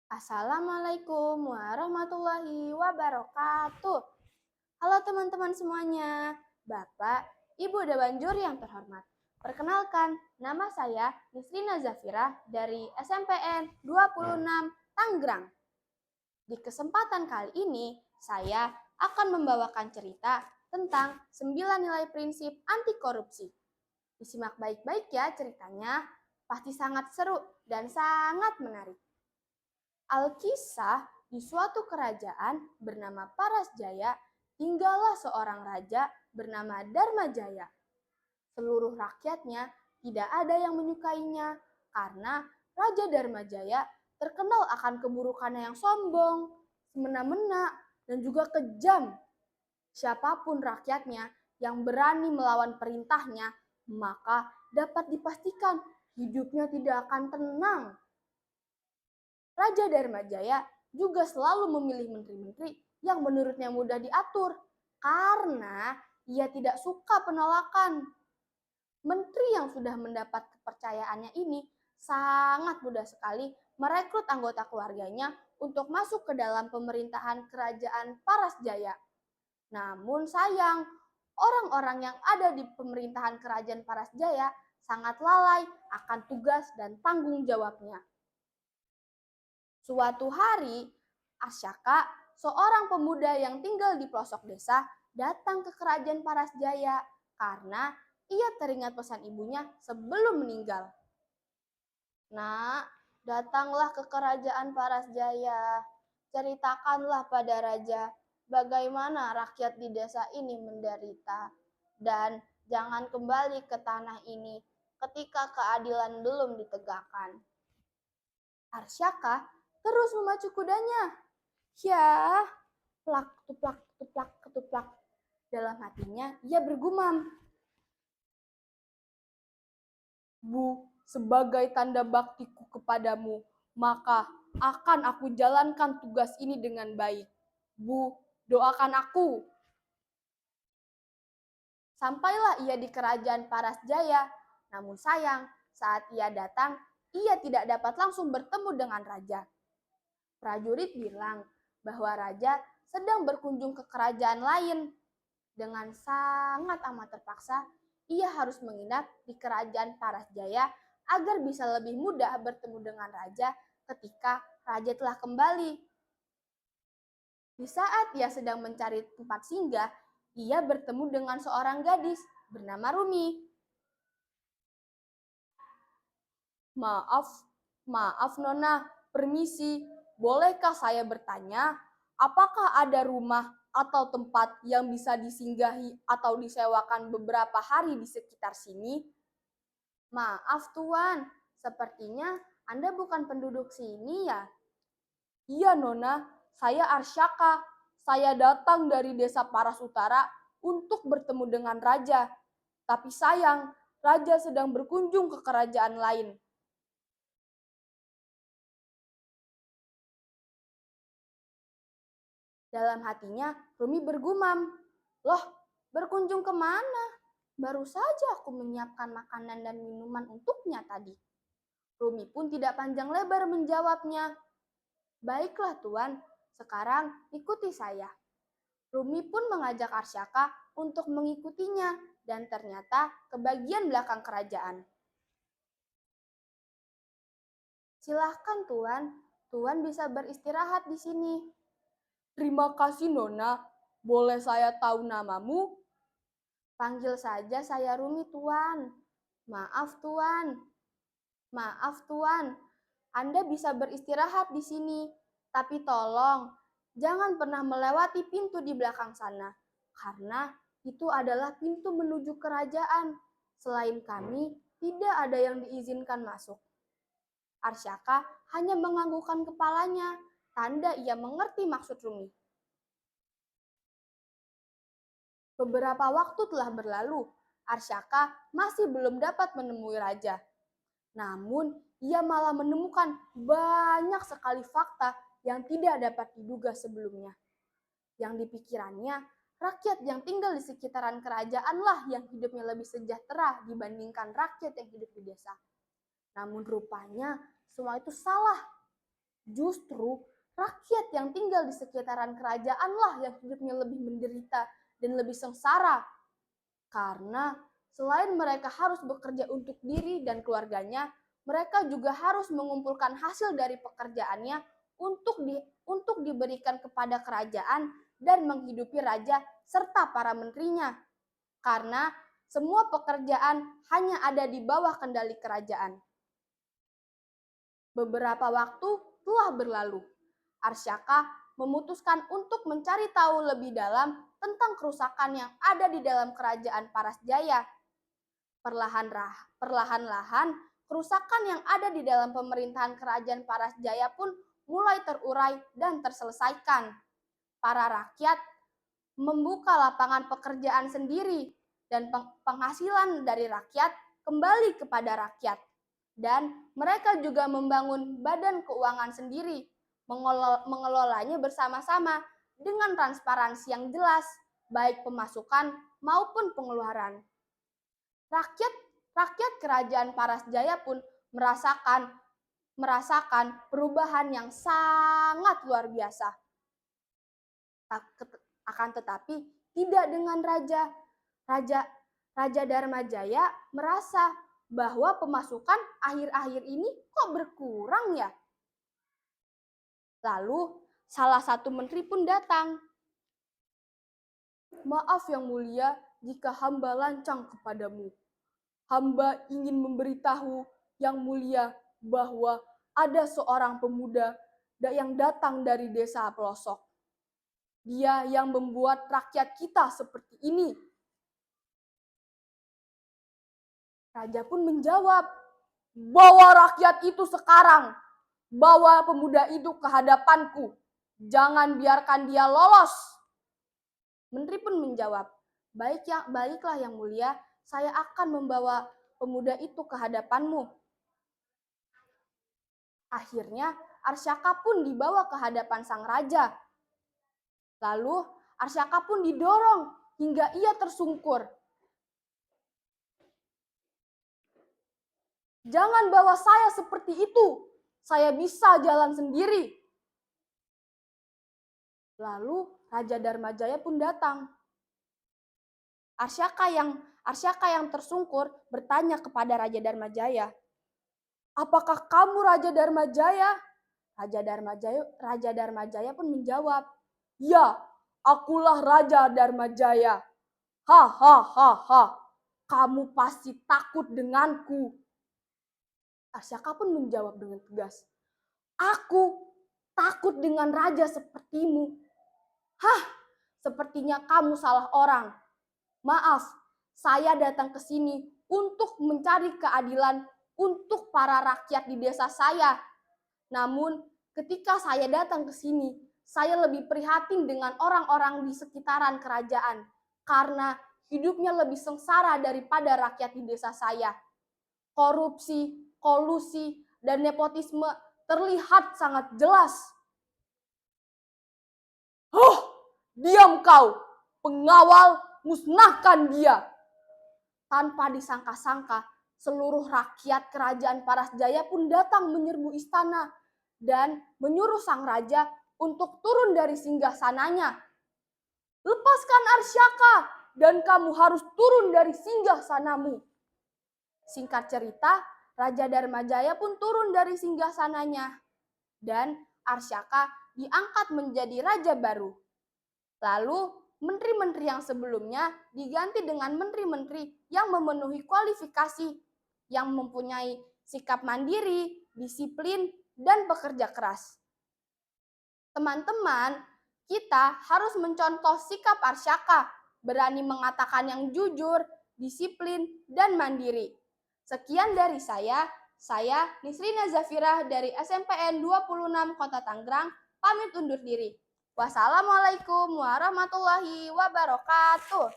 Assalamualaikum warahmatullahi wabarakatuh. Halo teman-teman semuanya, Bapak, Ibu Dewanjur yang terhormat. Perkenalkan, nama saya Nisrina Zafira dari SMPN 26 Tanggerang. Di kesempatan kali ini, saya akan membawakan cerita tentang 9 nilai prinsip anti korupsi. Disimak baik-baik ya ceritanya, pasti sangat seru dan sangat menarik. Alkisah, di suatu kerajaan bernama Parasjaya, tinggallah seorang raja bernama Dharmajaya. Seluruh rakyatnya tidak ada yang menyukainya karena Raja Dharmajaya terkenal akan keburukannya yang sombong, semena-mena, dan juga kejam. Siapapun rakyatnya yang berani melawan perintahnya, maka dapat dipastikan hidupnya tidak akan tenang. Raja Dharmajaya juga selalu memilih menteri-menteri yang menurutnya mudah diatur karena ia tidak suka penolakan. Menteri yang sudah mendapat kepercayaannya ini sangat mudah sekali merekrut anggota keluarganya untuk masuk ke dalam pemerintahan kerajaan Parasjaya. Namun sayang, orang-orang yang ada di pemerintahan kerajaan Parasjaya sangat lalai akan tugas dan tanggung jawabnya. Suatu hari, Asyaka, seorang pemuda yang tinggal di pelosok desa, datang ke kerajaan Parasjaya karena ia teringat pesan ibunya sebelum meninggal. Nak, datanglah ke kerajaan Parasjaya. Ceritakanlah pada raja bagaimana rakyat di desa ini menderita. Dan jangan kembali ke tanah ini ketika keadilan belum ditegakkan. Arsyaka terus memacu kudanya. Ya, plak, tuplak, tuplak, ketuplak. Dalam hatinya ia bergumam. Bu, sebagai tanda baktiku kepadamu, maka akan aku jalankan tugas ini dengan baik. Bu, doakan aku. Sampailah ia di kerajaan Parasjaya, namun sayang saat ia datang, ia tidak dapat langsung bertemu dengan raja. Prajurit bilang bahwa raja sedang berkunjung ke kerajaan lain. Dengan sangat amat terpaksa, ia harus menginap di kerajaan Parasjaya agar bisa lebih mudah bertemu dengan raja ketika raja telah kembali. Di saat ia sedang mencari tempat singgah, ia bertemu dengan seorang gadis bernama Rumi. Maaf Nona, permisi. Bolehkah saya bertanya, apakah ada rumah atau tempat yang bisa disinggahi atau disewakan beberapa hari di sekitar sini? Maaf Tuan, sepertinya Anda bukan penduduk sini ya? Iya Nona, saya Arsyaka. Saya datang dari desa Paras Utara untuk bertemu dengan raja. Tapi sayang, raja sedang berkunjung ke kerajaan lain. Dalam hatinya, Rumi bergumam, "Loh, berkunjung kemana? Baru saja aku menyiapkan makanan dan minuman untuknya tadi." Rumi pun tidak panjang lebar menjawabnya. "Baiklah Tuan, sekarang ikuti saya." Rumi pun mengajak Arsyaka untuk mengikutinya dan ternyata ke bagian belakang kerajaan. "Silahkan Tuan, Tuan bisa beristirahat di sini." "Terima kasih Nona, boleh saya tahu namamu?" "Panggil saja saya Rumi Tuan." Maaf Tuan, Anda bisa beristirahat di sini. Tapi tolong, jangan pernah melewati pintu di belakang sana, karena itu adalah pintu menuju kerajaan. Selain kami, tidak ada yang diizinkan masuk." Arsyaka hanya menganggukkan kepalanya, tanda ia mengerti maksud Rumi. Beberapa waktu telah berlalu, Arsyaka masih belum dapat menemui raja. Namun, ia malah menemukan banyak sekali fakta yang tidak dapat diduga sebelumnya. Yang dipikirannya, rakyat yang tinggal di sekitaran kerajaanlah yang hidupnya lebih sejahtera dibandingkan rakyat yang hidup di desa. Namun rupanya semua itu salah. Justru rakyat yang tinggal di sekitaran kerajaanlah yang hidupnya lebih menderita dan lebih sengsara. Karena selain mereka harus bekerja untuk diri dan keluarganya, mereka juga harus mengumpulkan hasil dari pekerjaannya untuk diberikan kepada kerajaan dan menghidupi raja serta para menterinya. Karena semua pekerjaan hanya ada di bawah kendali kerajaan. Beberapa waktu telah berlalu. Arsyaka memutuskan untuk mencari tahu lebih dalam tentang kerusakan yang ada di dalam kerajaan Parasjaya. Perlahan-lahan, kerusakan yang ada di dalam pemerintahan kerajaan Parasjaya pun mulai terurai dan terselesaikan. Para rakyat membuka lapangan pekerjaan sendiri dan penghasilan dari rakyat kembali kepada rakyat. Dan mereka juga membangun badan keuangan sendiri, mengelolanya bersama-sama dengan transparansi yang jelas, baik pemasukan maupun pengeluaran. Rakyat kerajaan Parasjaya pun merasakan perubahan yang sangat luar biasa. Akan tetapi tidak dengan Raja Dharmajaya merasa bahwa pemasukan akhir-akhir ini kok berkurang ya. Lalu salah satu menteri pun datang. Maaf yang mulia jika hamba lancang kepadamu. Hamba ingin memberitahu yang mulia bahwa ada seorang pemuda yang datang dari desa pelosok. Dia yang membuat rakyat kita seperti ini. Raja pun menjawab, bawa rakyat itu sekarang. Bawa pemuda itu ke hadapanku. Jangan biarkan dia lolos. Menteri pun menjawab, baiklah yang mulia, saya akan membawa pemuda itu ke hadapanmu. Akhirnya Arsyaka pun dibawa ke hadapan sang raja. Lalu Arsyaka pun didorong hingga ia tersungkur. Jangan bawa saya seperti itu. Saya bisa jalan sendiri. Lalu Raja Dharmajaya pun datang. Arsyaka yang tersungkur bertanya kepada Raja Dharmajaya, apakah kamu Raja Dharmajaya? Raja Dharmajaya pun menjawab, ya, akulah Raja Dharmajaya. Hahaha, kamu pasti takut denganku. Arsyaka pun menjawab dengan tegas, aku takut dengan raja sepertimu. Hah, sepertinya kamu salah orang. Maaf, saya datang ke sini untuk mencari keadilan untuk para rakyat di desa saya. Namun, ketika saya datang ke sini, saya lebih prihatin dengan orang-orang di sekitaran kerajaan karena hidupnya lebih sengsara daripada rakyat di desa saya. Korupsi, kolusi, dan nepotisme terlihat sangat jelas. Diam kau, pengawal, musnahkan dia. Tanpa disangka-sangka, seluruh rakyat kerajaan Parasjaya pun datang menyerbu istana dan menyuruh sang raja untuk turun dari singgasananya. Lepaskan Arsyaka dan kamu harus turun dari singgasanamu. Singkat cerita, Raja Dharmajaya pun turun dari singgasananya dan Arsyaka diangkat menjadi raja baru. Lalu, menteri-menteri yang sebelumnya diganti dengan menteri-menteri yang memenuhi kualifikasi, yang mempunyai sikap mandiri, disiplin, dan bekerja keras. Teman-teman, kita harus mencontoh sikap Arsyaka, berani mengatakan yang jujur, disiplin, dan mandiri. Sekian dari saya Nisrina Zafirah dari SMPN 26 Kota Tangerang, pamit undur diri. Wassalamualaikum warahmatullahi wabarakatuh.